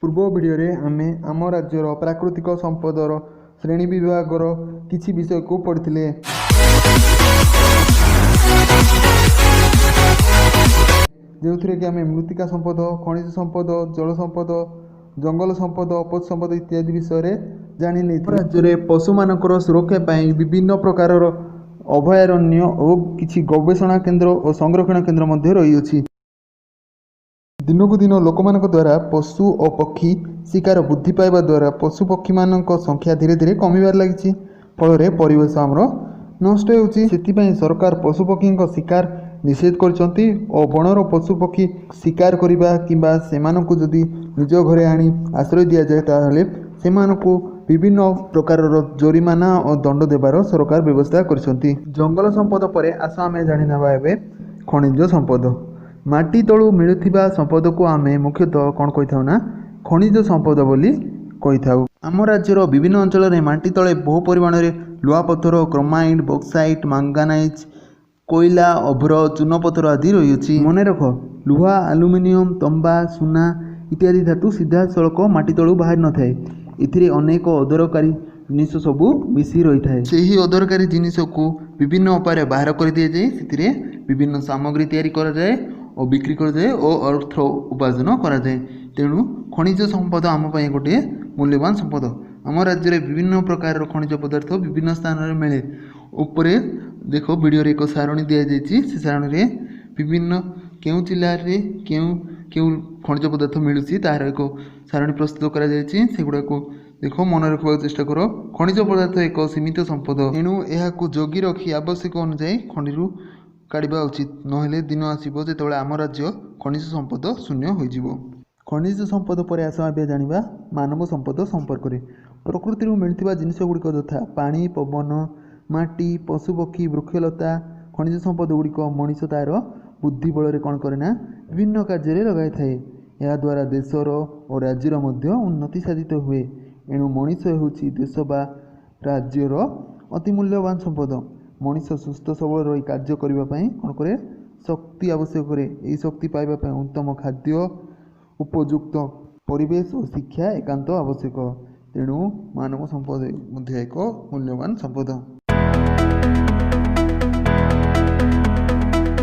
पूर्व वीडियो रे आमे आम राज्यर प्राकृतिक संपदर श्रेणी विभागर किछि विषय को पढ़िथिले। जोथिरे कि आमे मृत्तिका संपद, खनिज संपद, जल संपद, जंगल संपद, पशु संपद इत्यादि विषय रे जानि नै। राज्य रे पशु मानकर सुरक्षा पई विभिन्न प्रकारर अभयारण्य और किछि गवेषणा केन्द्र और संरक्षण केन्द्र मध्ये रही अछि। दिनकु दिन लोकमानक द्वारा पशु और पक्षी शिकार वृद्धि पाइबा द्वारा पशु पक्षी मानक संख्या धीरे धीरे कमिबार लागिछि। फल परिवेश आमर नष्ट होउछि। सेतिपई सरकार पशु पक्षी शिकार निषेध करछन्ति और बनर पशु पक्षी शिकार करिबा किंबा सेमानकु जदि निज घरे आनी आश्रय दिया जाए ताहले सेमानकु विभिन्न प्रकारर जोरिमाना और दंड देबार सरकार व्यवस्था करछन्ति। जंगल संपद परे आस आमे जानि नेबा एबे खनिज संपद। माटी तळु मिलुथिबा संपद को आमे मुख्यतः कोन कहिथाउ ना खनिज संपद बोली कहिथाउ। आम राज्यर विभिन्न अंचल रे माटी तळे बहु परिमाण रे लुहा पत्थर, क्रोमाइट, बक्साइट, मैंगानीज, कोयला, अभ्र, चूनपत्थर आदि रही। मन रख लुहा, एल्युमिनियम, तंबा, सुना इत्यादि धातु सीधा सड़क माटी तळु बाहर न थाए। इथिरे अनेक अदरकारी जिनिस सबू मिसी रही थाए। सेही अदरकारी जिनिस को विभिन्न उपाय बाहर कर दिया जाए। सेतिरे विभिन्न सामग्री तैयारी करा जाए और बिक्री कर जाए और अर्थ उपार्जन करा जाए। तेणु खनिज संपद आम पई गोटे मूल्यवान संपद। आम राज्य में विभिन्न प्रकार खनिज पदार्थ विभिन्न स्थान में मिले। उपरे देख वीडियो रे एक सारणी दिया जाइछि। से सारणी रे विभिन्न केउ जिल्ला रे केउ खनिज पदार्थ मिलुछि तार एक सारणी प्रस्तुत करा जाइछि। सेगुडा को देख मन रखबाक चेष्टा करो। खनिज पदार्थ एक सीमित संपद। तेणु एहाकु जोगी रखी आवश्यक अनुसार खनिरु काढ़ा उचित। नहेले दिन आसब जो आम राज्य खनिज संपद शून्य हो। खनिज संपद पर आस आबे जानिबा मानव संपद संपर्क में। प्रकृति मिलुथिबा जिनिस गुड़िक यथा पानी, पवन, माटी, पशुपक्षी, वृक्षलता, खनिज संपद गुड़िक मनीष तार बुद्धि बल कौन करेना विभिन्न कार्य लगाई थाए। या द्वारा देशर और राज्यर मध्य उन्नति साधित हुए। एणु मनीष होउछि देश बा राज्यर अति मूल्यवान संपद। मनीष सुस्थ सबल रही कार्य करने कौन करे शक्ति आवश्यक करे। यही शक्ति पाइबा उत्तम खाद्य, उपयुक्त परिवेश और शिक्षा एकांत आवश्यक। तेणु मानव संपद एक मूल्यवान संपद।